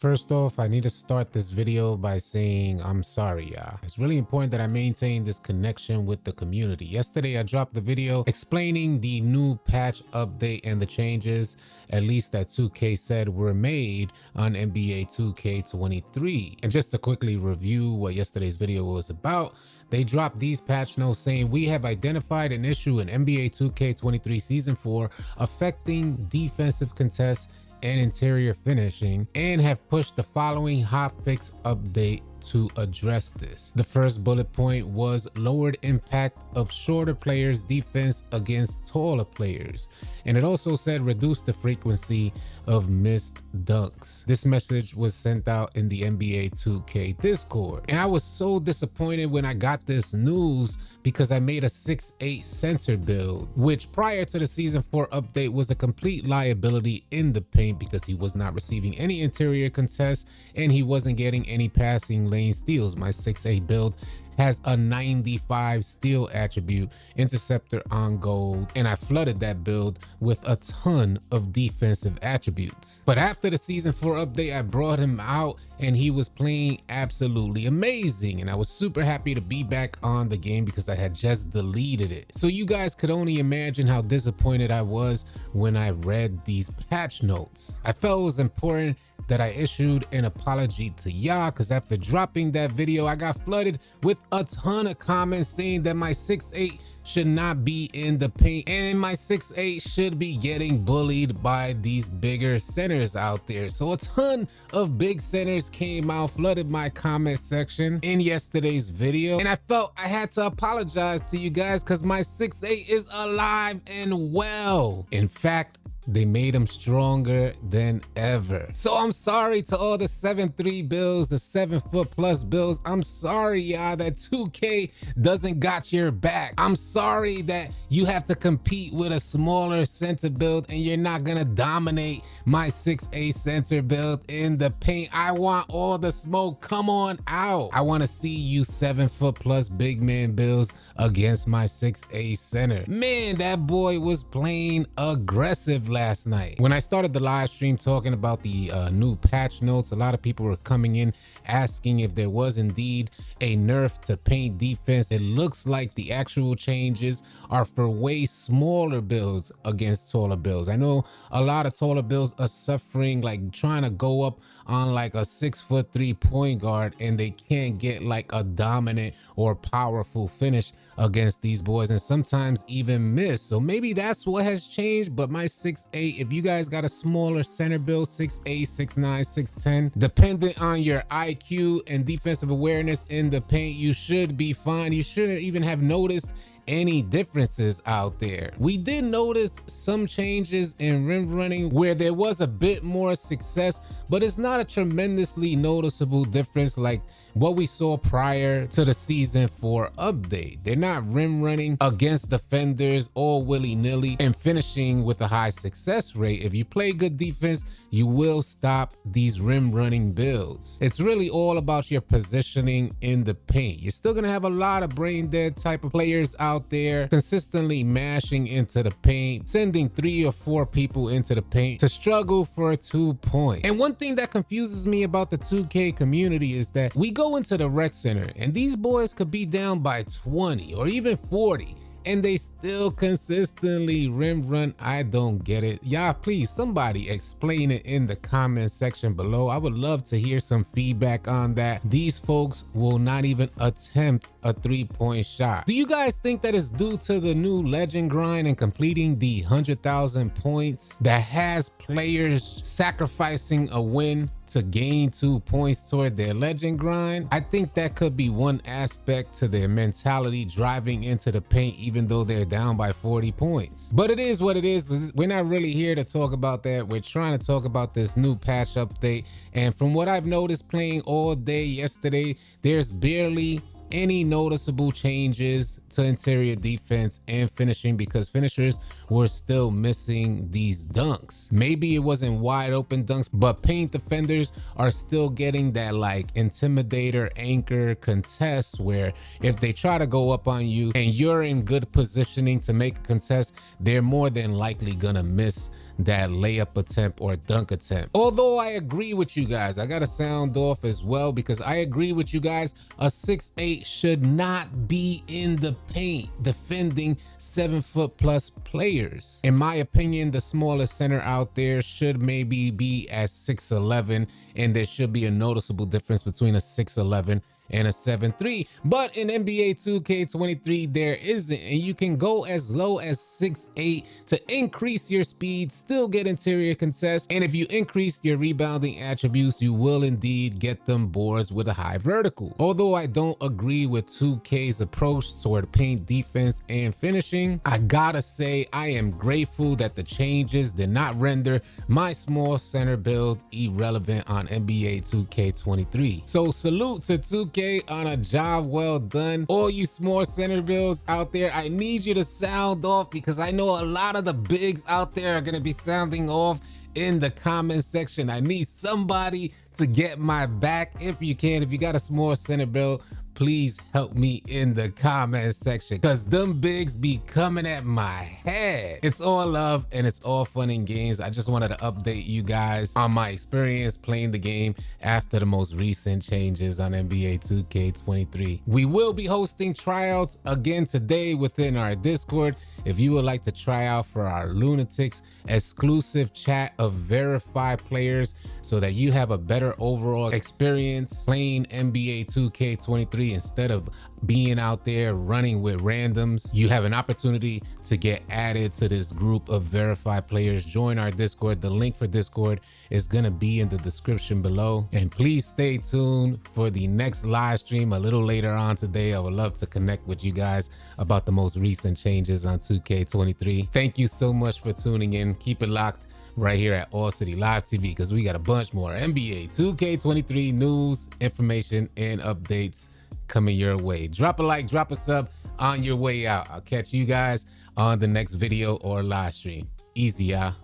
First off, I need to start this video by saying I'm sorry, y'all. It's really important that I maintain this connection with the community. Yesterday, I dropped the video explaining the new patch update and the changes, at least that 2K said were made on NBA 2K23. And just to quickly review what yesterday's video was about, they dropped these patch notes saying we have identified an issue in NBA 2K23 Season 4 affecting defensive contests and interior finishing, and have pushed the following hotfix update to address this. The first bullet point was lowered impact of shorter players' defense against taller players. And it also said reduce the frequency of missed dunks. This message was sent out in the NBA 2K Discord. And I was so disappointed when I got this news because I made a 6'8" center build, which prior to the Season 4 update was a complete liability in the paint because he was not receiving any interior contests and he wasn't getting any passing lane steals. My 6'8" build has a 95 steal attribute, interceptor on gold, and I flooded that build with a ton of defensive attributes. But after the Season 4 update, I brought him out and he was playing absolutely amazing, and I was super happy to be back on the game because I had just deleted it. So you guys could only imagine how disappointed I was when I read these patch notes. I felt it was important that I issued an apology to y'all because after dropping that video, I got flooded with a ton of comments saying that my 6'8" should not be in the paint and my 6'8" should be getting bullied by these bigger centers out there. So a ton of big centers came out, flooded my comment section in yesterday's video, and I felt I had to apologize to you guys because my 6'8" is alive and well. In fact, they made him stronger than ever. So I'm sorry to all the 7'3" builds, the 7-foot+ builds. I'm sorry, y'all, that 2K doesn't got your back. I'm sorry that you have to compete with a smaller center build and you're not gonna dominate my 6'8" center build in the paint. I want all the smoke. Come on out. I want to see you 7-foot+ big man builds against my 6'8" center. Man, that boy was playing aggressive last night. When I started the live stream talking about the new patch notes, a lot of people were coming in asking if there was indeed a nerf to paint defense. It looks like the actual changes are for way smaller builds against taller builds. I know a lot of taller builds are suffering, like trying to go up on like a 6'3" point guard and they can't get like a dominant or powerful finish against these boys and sometimes even miss. So maybe that's what has changed. But my 6'8", if you guys got a smaller center build, 6'8", 6'9", 6'10", dependent on your IQ and defensive awareness in the paint, you should be fine. You shouldn't even have noticed any differences out there. We did notice some changes in rim running where there was a bit more success, but it's not a tremendously noticeable difference like what we saw prior to the Season 4 update. They're not rim running against defenders all willy-nilly and finishing with a high success rate. If you play good defense, you will stop these rim running builds. It's really all about your positioning in the paint. You're still gonna have a lot of brain dead type of players out there consistently mashing into the paint, sending 3 or 4 people into the paint to struggle for a 2-point. And one thing that confuses me about the 2K community is that we go into the rec center and these boys could be down by 20 or even 40 and they still consistently rim run. I don't get it. Y'all, please, somebody explain it in the comment section below. I would love to hear some feedback on that. These folks will not even attempt a 3-point shot. Do you guys think that is due to the new legend grind and completing the 100,000 points that has players sacrificing a win to gain 2 points toward their legend grind? I think that could be one aspect to their mentality driving into the paint even though they're down by 40 points. But it is what it is. We're not really here to talk about that. We're trying to talk about this new patch update. And from what I've noticed playing all day yesterday, there's barely any noticeable changes to interior defense and finishing because finishers were still missing these dunks. Maybe it wasn't wide open dunks, but paint defenders are still getting that like intimidator anchor contest where if they try to go up on you and you're in good positioning to make a contest, they're more than likely gonna miss that layup attempt or dunk attempt. Although I agree with you guys, I gotta sound off as well because I agree with you guys, a 6'8" should not be in the paint defending 7-foot plus players. In my opinion, the smallest center out there should maybe be at 6'11", and there should be a noticeable difference between a 6'11" and a 7'3", but in NBA 2K23 there isn't, and you can go as low as 6'8" to increase your speed, still get interior contests, and if you increase your rebounding attributes, you will indeed get them boards with a high vertical. Although I don't agree with 2K's approach toward paint defense and finishing, I gotta say I am grateful that the changes did not render my small center build irrelevant on NBA 2K23. So salute to 2K on a job well done. All you small center builds out there, I need you to sound off because I know a lot of the bigs out there are gonna be sounding off in the comment section. I need somebody to get my back if you can. If you got a small center build, please help me in the comment section because them bigs be coming at my head. It's all love and it's all fun and games. I just wanted to update you guys on my experience playing the game after the most recent changes on NBA 2K23. We will be hosting tryouts again today within our Discord. If you would like to try out for our Lunatics exclusive chat of verified players so that you have a better overall experience playing NBA 2K23 instead of being out there running with randoms, you have an opportunity to get added to this group of verified players. Join our Discord. The link for Discord is gonna be in the description below. And please stay tuned for the next live stream a little later on today. I would love to connect with you guys about the most recent changes on 2K23. Thank you so much for tuning in. Keep it locked right here at AllCity Live TV because we got a bunch more NBA 2K23 news, information, and updates coming your way. Drop a like, drop a sub on your way out. I'll catch you guys on the next video or live stream. Easy, y'all.